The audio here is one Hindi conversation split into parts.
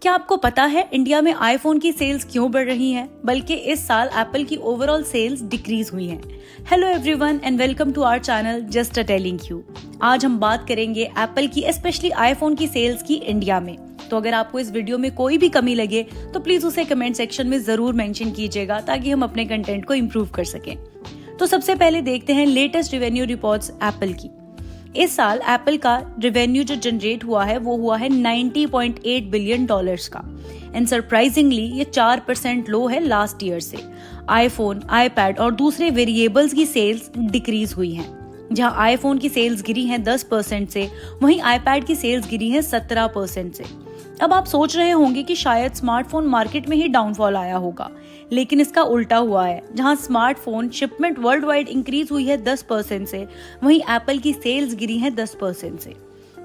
क्या आपको पता है इंडिया में आईफोन की सेल्स क्यों बढ़ रही हैं? बल्कि इस साल एप्पल की ओवरऑल सेल्स डिक्रीज हुई हैं। Hello everyone and welcome to our channel just a telling you. आज हम बात करेंगे एप्पल की स्पेशली आईफोन की सेल्स की इंडिया में। तो अगर आपको इस वीडियो में कोई भी कमी लगे तो प्लीज उसे कमेंट सेक्शन में जरूर मेंशन कीजिएगा ताकि हम अपने कंटेंट को इम्प्रूव कर सकें। तो सबसे पहले देखते हैं लेटेस्ट रेवेन्यू रिपोर्ट्स एप्पल की। इस साल एप्पल का रेवेन्यू जो जनरेट हुआ है वो हुआ है 90.8 बिलियन डॉलर्स का एंड सरप्राइजिंगली ये 4% लो है लास्ट ईयर से। आईफोन, आईपैड और दूसरे वेरिएबल्स की सेल्स डिक्रीज हुई हैं। जहां आईफोन की सेल्स गिरी हैं 10% से, वहीं आईपैड की सेल्स गिरी हैं 17% से। अब आप सोच रहे होंगे कि शायद स्मार्टफोन मार्केट में ही डाउनफॉल आया होगा, लेकिन इसका उल्टा हुआ है। जहां smartphone shipment world wide increase हुई है 10% से, वहीं एप्पल की सेल्स गिरी हैं 10% से।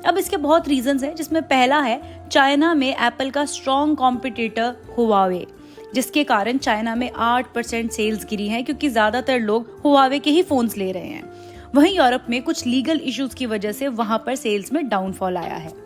अब इसके बहुत रीजंस हैं, जिसमें पहला है चाइना में एप्पल का स्ट्रॉन्ग कॉम्पिटिटर हुआवे, जिसके कारण चाइना में 8% सेल्स गिरी हैं क्योंकि ज्यादातर लोग हुआवे के ही फोन्स ले रहे हैं। वहीं यूरोप में कुछ लीगल इश्यूज की वजह से वहां पर सेल्स में डाउनफॉल आया है।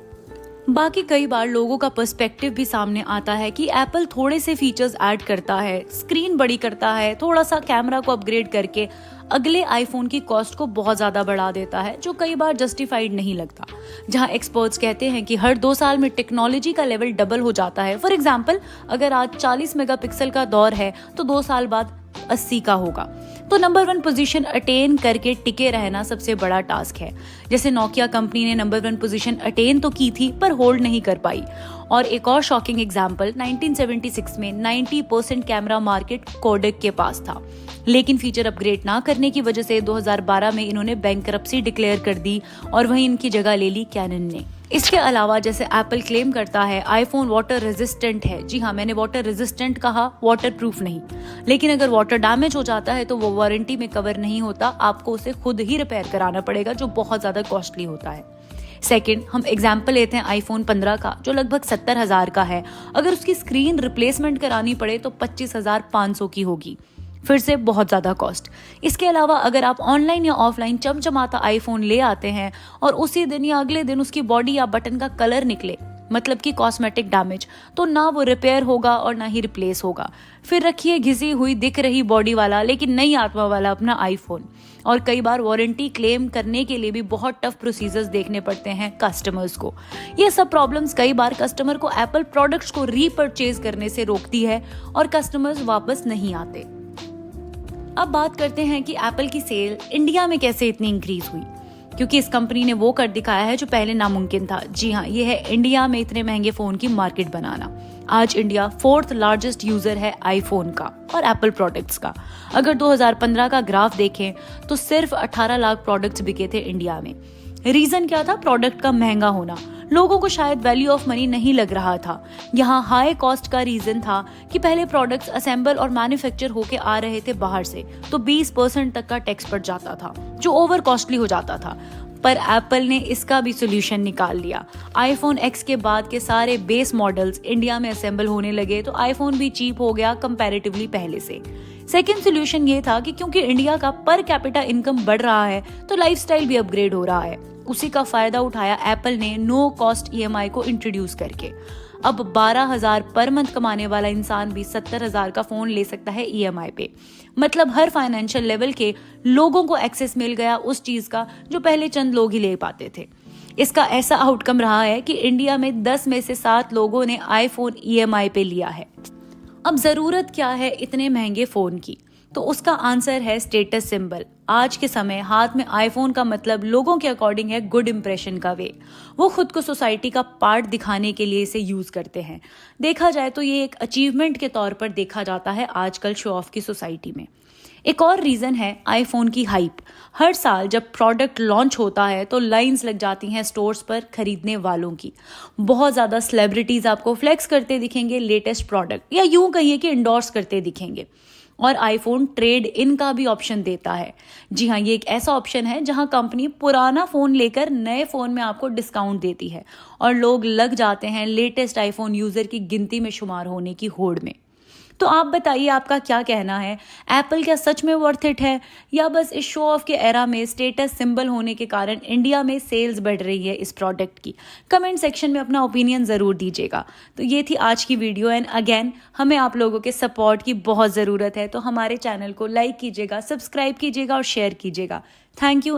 बाकी कई बार लोगों का पर्सपेक्टिव भी सामने आता है कि एप्पल थोड़े से फीचर्स ऐड करता है, स्क्रीन बड़ी करता है, थोड़ा सा कैमरा को अपग्रेड करके अगले आईफोन की कॉस्ट को बहुत ज्यादा बढ़ा देता है, जो कई बार जस्टिफाइड नहीं लगता। जहां एक्सपर्ट्स कहते हैं कि हर 2 साल में टेक्नोलॉजी का लेवल डबल हो जाता है। फॉर एग्जाम्पल, अगर आज 40 मेगापिक्सल का दौर है तो 2 साल बाद 80 का होगा। तो नंबर 1 पोजीशन अटेन करके टिके रहना सबसे बड़ा टास्क है। जैसे नोकिया कंपनी ने नंबर 1 पोजीशन अटेन तो की थी पर होल्ड नहीं कर पाई। और एक और शॉकिंग एग्जांपल, 1976 में 90% कैमरा मार्केट कोडेक के पास था, लेकिन फीचर अपग्रेड ना करने की वजह से 2012 में इन्होंने बैंकरप्सी डिक्लेयर कर दी और वहीं इनकी जगह ले ली कैनन ने। इसके अलावा जैसे एप्पल क्लेम करता है आईफोन वाटर रेजिस्टेंट है, जी हाँ, मैंने वाटर रेजिस्टेंट कहा, वाटर प्रूफ नहीं। लेकिन अगर वाटर डैमेज हो जाता है तो वो वारंटी में कवर नहीं होता, आपको उसे खुद ही रिपेयर कराना पड़ेगा, जो बहुत ज्यादा कॉस्टली होता है। सेकंड, हम एग्जाम्पल लेते हैं आईफोन 15 का, जो लगभग 70,000 का है। अगर उसकी स्क्रीन रिप्लेसमेंट करानी पड़े तो 25,500 की होगी, फिर से बहुत ज्यादा कॉस्ट। इसके अलावा अगर आप ऑनलाइन या ऑफलाइन चमचमाता आईफोन ले आते हैं और उसी दिन या अगले दिन उसकी बॉडी या बटन का कलर निकले, मतलब कि कॉस्मेटिक डैमेज, तो ना वो रिपेयर होगा और ना ही रिप्लेस होगा। फिर रखिए घिसी हुई दिख रही बॉडी वाला लेकिन नई आत्मा वाला अपना आईफोन। और कई बार वारंटी क्लेम करने के लिए भी बहुत टफ प्रोसीजर्स देखने पड़ते हैं कस्टमर्स को। ये सब प्रॉब्लम्स कई बार कस्टमर को एप्पल प्रोडक्ट्स को रीपरचेज करने से रोकती है और कस्टमर्स वापस नहीं आते। अब बात करते हैं कि एप्पल की सेल इंडिया में कैसे इतनी इंक्रीज हुई, क्योंकि इस कंपनी ने वो कर दिखाया है जो पहले नामुमकिन था। जी हाँ, ये है इंडिया में इतने महंगे फोन की मार्केट बनाना। आज इंडिया 4th लार्जेस्ट यूजर है आईफोन का और एप्पल प्रोडक्ट्स का। अगर 2015 का ग्राफ देखें तो सिर्फ 18 लाख प्रोडक्ट्स बिके थे इंडिया में। रीजन क्या था? प्रोडक्ट का महंगा होना। लोगों को शायद वैल्यू ऑफ मनी नहीं लग रहा था। यहाँ हाई कॉस्ट का रीजन था कि पहले प्रोडक्ट्स असेंबल और मैन्युफैक्चर होके आ रहे थे बाहर से, तो 20% तक का टैक्स पड़ जाता था, जो ओवर कॉस्टली हो जाता था। पर एप्पल ने इसका भी सोल्यूशन निकाल लिया। आईफोन एक्स के बाद के सारे बेस मॉडल्स इंडिया में असेंबल होने लगे, तो आईफोन भी चीप हो गया कंपैरेटिवली पहले से। सेकेंड सोल्यूशन ये था कि क्योंकि इंडिया का पर कैपिटा इनकम बढ़ रहा है तो लाइफस्टाइल भी अपग्रेड हो रहा है। उसी का फायदा उठाया एप्पल ने नो कॉस्ट EMI को इंट्रोड्यूस करके। अब 12,000 पर मंथ कमाने वाला इंसान भी 70,000 का फोन ले सकता है EMI पे। मतलब हर फाइनेंशियल लेवल के लोगों को एक्सेस मिल गया उस चीज का जो पहले चंद लोग ही ले पाते थे। इसका ऐसा आउटकम रहा है कि इंडिया में 10 में से 7 लोगों ने आईफोन EMI पे लिया है। अब जरूरत क्या है इतने महंगे फोन की? तो उसका आंसर है स्टेटस सिंबल। आज के समय हाथ में आईफोन का मतलब लोगों के अकॉर्डिंग है गुड इंप्रेशन का वे। वो खुद को सोसाइटी का पार्ट दिखाने के लिए इसे यूज करते हैं। देखा जाए तो ये एक अचीवमेंट के तौर पर देखा जाता है आजकल शो ऑफ की सोसाइटी में। एक और रीजन है आईफोन की हाइप। हर साल जब प्रोडक्ट लॉन्च होता है तो लाइंस लग जाती हैं स्टोर्स पर खरीदने वालों की। बहुत ज्यादा सेलिब्रिटीज आपको फ्लेक्स करते दिखेंगे लेटेस्ट प्रोडक्ट, या यूं कहिए कि इंडोर्स करते दिखेंगे। और आईफोन ट्रेड इन का भी ऑप्शन देता है। जी हाँ, ये एक ऐसा ऑप्शन है जहां कंपनी पुराना फोन लेकर नए फोन में आपको डिस्काउंट देती है और लोग लग जाते हैं लेटेस्ट आईफोन यूजर की गिनती में शुमार होने की होड़ में। तो आप बताइए आपका क्या कहना है, एप्पल क्या सच में वर्थ इट है या बस इस शो ऑफ के एरा में स्टेटस सिंबल होने के कारण इंडिया में सेल्स बढ़ रही है इस प्रोडक्ट की। कमेंट सेक्शन में अपना ओपिनियन ज़रूर दीजिएगा। तो ये थी आज की वीडियो एंड अगेन हमें आप लोगों के सपोर्ट की बहुत ज़रूरत है, तो हमारे चैनल को लाइक कीजिएगा, सब्सक्राइब कीजिएगा और शेयर कीजिएगा। Thank you.